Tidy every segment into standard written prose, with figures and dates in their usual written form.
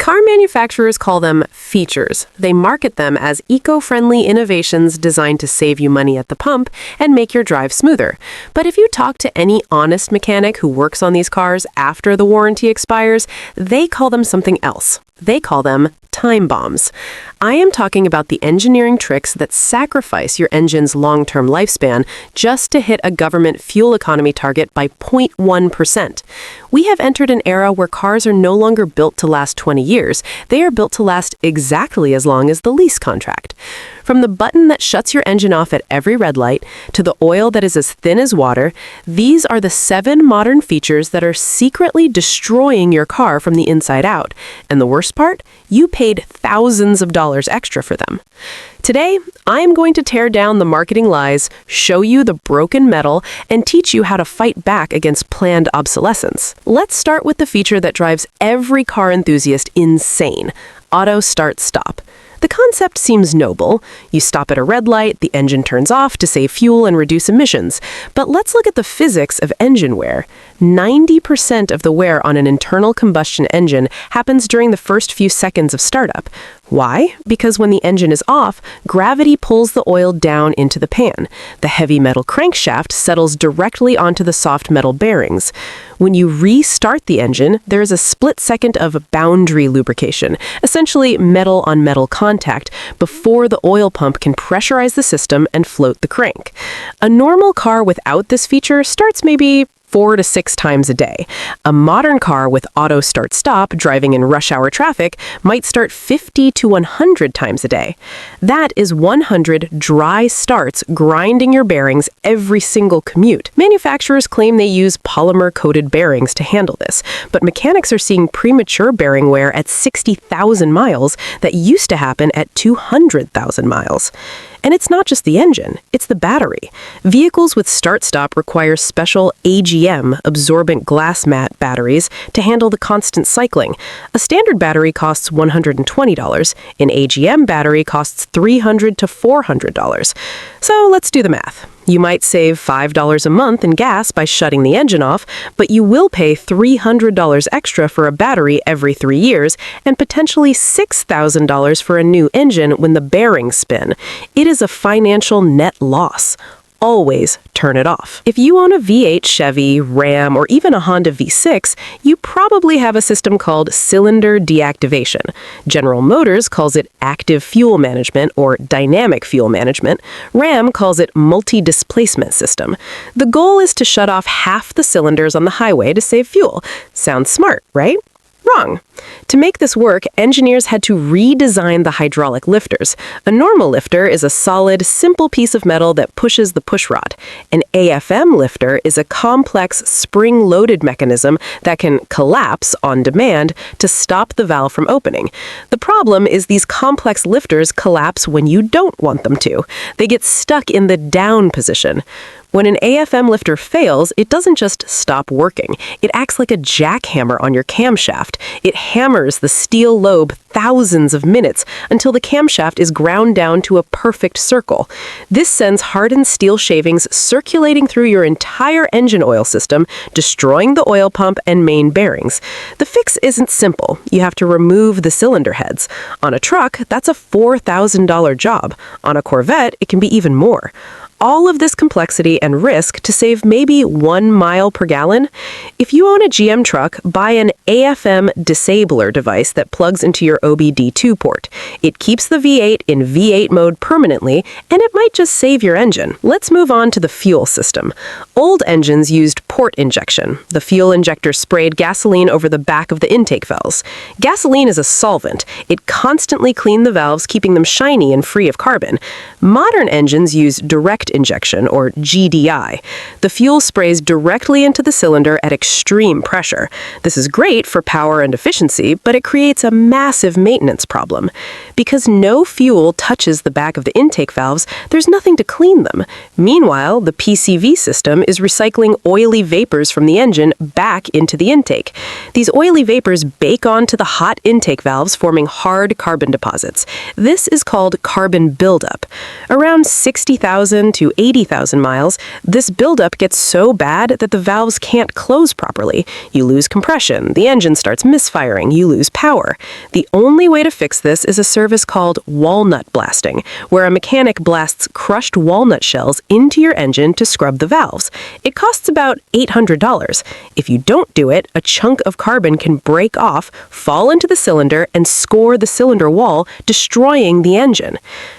Car manufacturers call them features. They market them as eco-friendly innovations designed to save you money at the pump and make your drive smoother. But if you talk to any honest mechanic who works on these cars after the warranty expires, they call them something else. They call them time bombs. I am talking about the engineering tricks that sacrifice your engine's long-term lifespan just to hit a government fuel economy target by 0.1%. We have entered an era where cars are no longer built to last 20 years. They are built to last exactly as long as the lease contract. From the button that shuts your engine off at every red light to the oil that is as thin as water, these are the 7 modern features that are secretly destroying your car from the inside out. And the worst part? You paid thousands of dollars extra for them. Today, I am going to tear down the marketing lies, show you the broken metal, and teach you how to fight back against planned obsolescence. Let's start with the feature that drives every car enthusiast insane: auto start-stop. The concept seems noble. You stop at a red light, the engine turns off to save fuel and reduce emissions. But let's look at the physics of engine wear. 90% of the wear on an internal combustion engine happens during the first few seconds of startup. Why? Because when the engine is off, gravity pulls the oil down into the pan. The heavy metal crankshaft settles directly onto the soft metal bearings. When you restart the engine, there is a split second of boundary lubrication, essentially metal on metal contact, before the oil pump can pressurize the system and float the crank. A normal car without this feature starts maybe 4 to 6 times a day. A modern car with auto start-stop driving in rush hour traffic might start 50 to 100 times a day. That is 100 dry starts grinding your bearings every single commute. Manufacturers claim they use polymer-coated bearings to handle this, but mechanics are seeing premature bearing wear at 60,000 miles that used to happen at 200,000 miles. And it's not just the engine, it's the battery. Vehicles with start-stop require special AGM, absorbent glass mat batteries, to handle the constant cycling. A standard battery costs $120. An AGM battery costs $300 to $400. So let's do the math. You might save $5 a month in gas by shutting the engine off, but you will pay $300 extra for a battery every 3 years and potentially $6,000 for a new engine when the bearings spin. It is a financial net loss. Always turn it off. If you own a V8 Chevy, Ram, or even a Honda V6, you probably have a system called Cylinder Deactivation. General Motors calls it active fuel management or dynamic fuel management. Ram calls it multi-displacement system. The goal is to shut off half the cylinders on the highway to save fuel. Sounds smart, right? Wrong. To make this work, engineers had to redesign the hydraulic lifters. A normal lifter is a solid, simple piece of metal that pushes the pushrod. An AFM lifter is a complex, spring-loaded mechanism that can collapse on demand to stop the valve from opening. The problem is these complex lifters collapse when you don't want them to. They get stuck in the down position. When an AFM lifter fails, it doesn't just stop working. It acts like a jackhammer on your camshaft. It hammers the steel lobe thousands of minutes until the camshaft is ground down to a perfect circle. This sends hardened steel shavings circulating through your entire engine oil system, destroying the oil pump and main bearings. The fix isn't simple. You have to remove the cylinder heads. On a truck, that's a $4,000 job. On a Corvette, it can be even more. All of this complexity and risk to save maybe 1 mile per gallon? If you own a GM truck, buy an AFM disabler device that plugs into your OBD2 port. It keeps the V8 in V8 mode permanently, and it might just save your engine. Let's move on to the fuel system. Old engines used port injection. The fuel injector sprayed gasoline over the back of the intake valves. Gasoline is a solvent. It constantly cleaned the valves, keeping them shiny and free of carbon. Modern engines use direct injection, or GDI. The fuel sprays directly into the cylinder at extreme pressure. This is great for power and efficiency, but it creates a massive maintenance problem. Because no fuel touches the back of the intake valves, there's nothing to clean them. Meanwhile, the PCV system is recycling oily vapors from the engine back into the intake. These oily vapors bake onto the hot intake valves, forming hard carbon deposits. This is called carbon buildup. Around 60,000 to 80,000 miles, this buildup gets so bad that the valves can't close properly. You lose compression, the engine starts misfiring, you lose power. The only way to fix this is a service called walnut blasting, where a mechanic blasts crushed walnut shells into your engine to scrub the valves. It costs about $800. If you don't do it, a chunk of carbon can break off, fall into the cylinder, and score the cylinder wall, destroying the engine.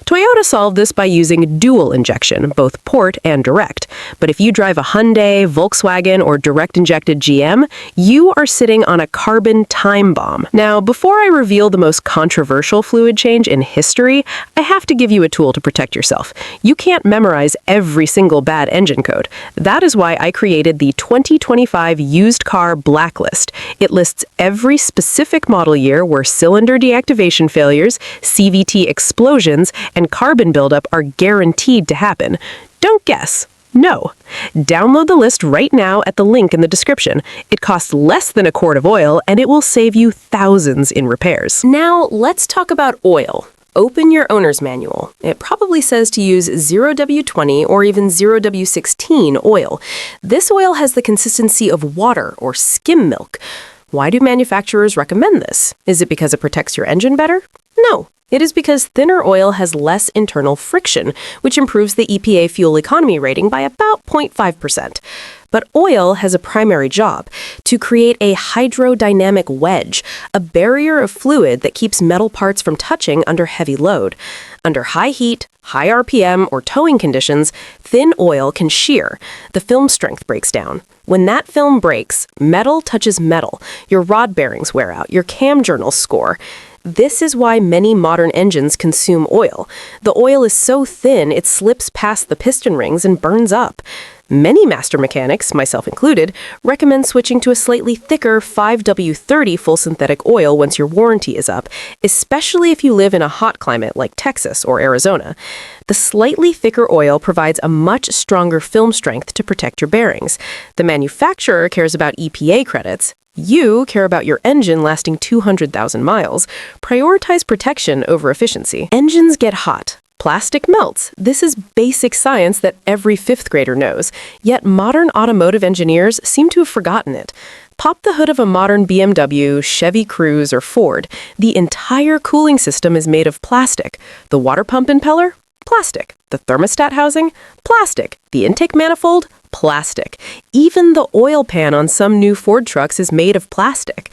Toyota solved this by using dual injection, both port and direct. But if you drive a Hyundai, Volkswagen, or direct-injected GM, you are sitting on a carbon time bomb. Now, before I reveal the most controversial fluid change in history, I have to give you a tool to protect yourself. You can't memorize every single bad engine code. That is why I created the 2025 Used Car Blacklist. It lists every specific model year where cylinder deactivation failures, CVT explosions, and carbon buildup are guaranteed to happen. Don't guess. No. Download the list right now at the link in the description. It costs less than a quart of oil, and it will save you thousands in repairs. Now, let's talk about oil. Open your owner's manual. It probably says to use 0W20 or even 0W16 oil. This oil has the consistency of water or skim milk. Why do manufacturers recommend this? Is it because it protects your engine better? No. It is because thinner oil has less internal friction, which improves the EPA fuel economy rating by about 0.5%. But oil has a primary job, to create a hydrodynamic wedge, a barrier of fluid that keeps metal parts from touching under heavy load. Under high heat, high RPM, or towing conditions, thin oil can shear. The film strength breaks down. When that film breaks, metal touches metal. Your rod bearings wear out, your cam journals score. This is why many modern engines consume oil. The oil is so thin it slips past the piston rings and burns up. Many master mechanics, myself included, recommend switching to a slightly thicker 5W30 full synthetic oil once your warranty is up, especially if you live in a hot climate like Texas or Arizona. The slightly thicker oil provides a much stronger film strength to protect your bearings. The manufacturer cares about EPA credits. You care about your engine lasting 200,000 miles. Prioritize protection over efficiency. Engines get hot. Plastic melts. This is basic science that every fifth grader knows. Yet modern automotive engineers seem to have forgotten it. Pop the hood of a modern BMW, Chevy Cruze, or Ford. The entire cooling system is made of plastic. The water pump impeller? Plastic. The thermostat housing? Plastic. The intake manifold? Plastic. Even the oil pan on some new Ford trucks is made of plastic.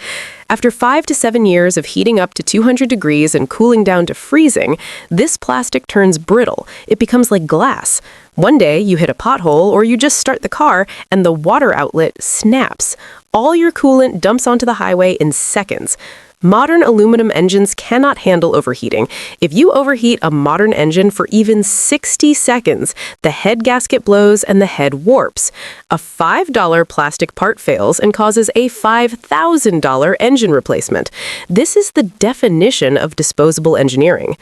After 5 to 7 years of heating up to 200 degrees and cooling down to freezing, this plastic turns brittle. It becomes like glass. One day, you hit a pothole or you just start the car and the water outlet snaps. All your coolant dumps onto the highway in seconds. Modern aluminum engines cannot handle overheating. If you overheat a modern engine for even 60 seconds, the head gasket blows and the head warps. A $5 plastic part fails and causes a $5,000 engine replacement. This is the definition of disposable engineering.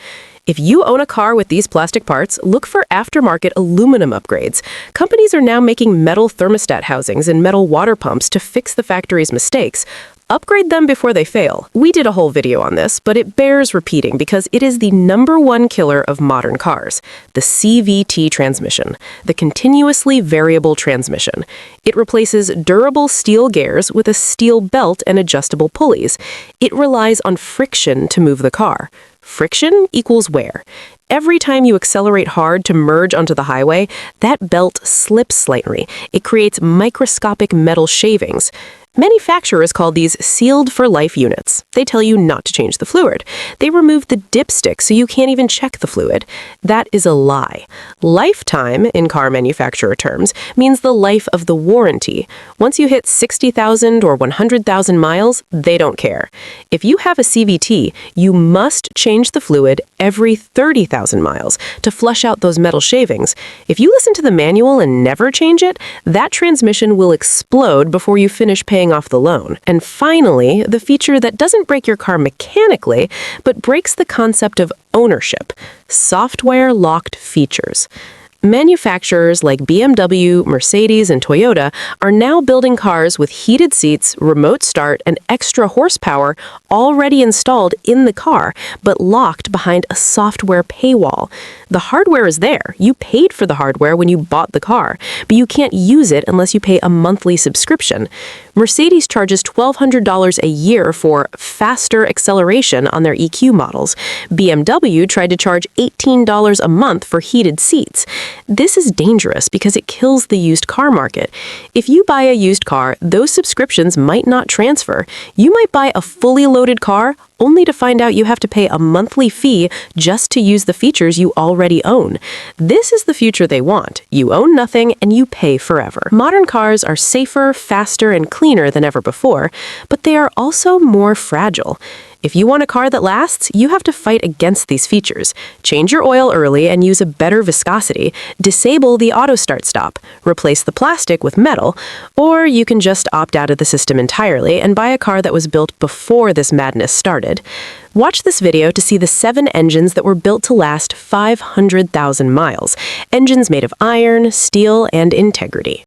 If you own a car with these plastic parts, look for aftermarket aluminum upgrades. Companies are now making metal thermostat housings and metal water pumps to fix the factory's mistakes. Upgrade them before they fail. We did a whole video on this, but it bears repeating because it is the #1 killer of modern cars, the CVT transmission, the continuously variable transmission. It replaces durable steel gears with a steel belt and adjustable pulleys. It relies on friction to move the car. Friction equals wear. Every time you accelerate hard to merge onto the highway, that belt slips slightly. It creates microscopic metal shavings. Manufacturers call these sealed-for-life units. They tell you not to change the fluid. They remove the dipstick so you can't even check the fluid. That is a lie. Lifetime, in car manufacturer terms, means the life of the warranty. Once you hit 60,000 or 100,000 miles, they don't care. If you have a CVT, you must change the fluid every 30,000 miles to flush out those metal shavings. If you listen to the manual and never change it, that transmission will explode before you finish paying off the loan. And finally, the feature that doesn't break your car mechanically, but breaks the concept of ownership: software-locked features. Manufacturers like BMW, Mercedes, and Toyota are now building cars with heated seats, remote start, and extra horsepower already installed in the car, but locked behind a software paywall. The hardware is there. You paid for the hardware when you bought the car, but you can't use it unless you pay a monthly subscription. Mercedes charges $1,200 a year for faster acceleration on their EQ models. BMW tried to charge $18 a month for heated seats. This is dangerous because it kills the used car market. If you buy a used car, those subscriptions might not transfer. You might buy a fully loaded car only to find out you have to pay a monthly fee just to use the features you already own. This is the future they want. You own nothing and you pay forever. Modern cars are safer, faster, and cleaner than ever before, but they are also more fragile. If you want a car that lasts, you have to fight against these features. Change your oil early and use a better viscosity, disable the auto start stop, replace the plastic with metal, or you can just opt out of the system entirely and buy a car that was built before this madness started. Watch this video to see the 7 engines that were built to last 500,000 miles. Engines made of iron, steel, and integrity.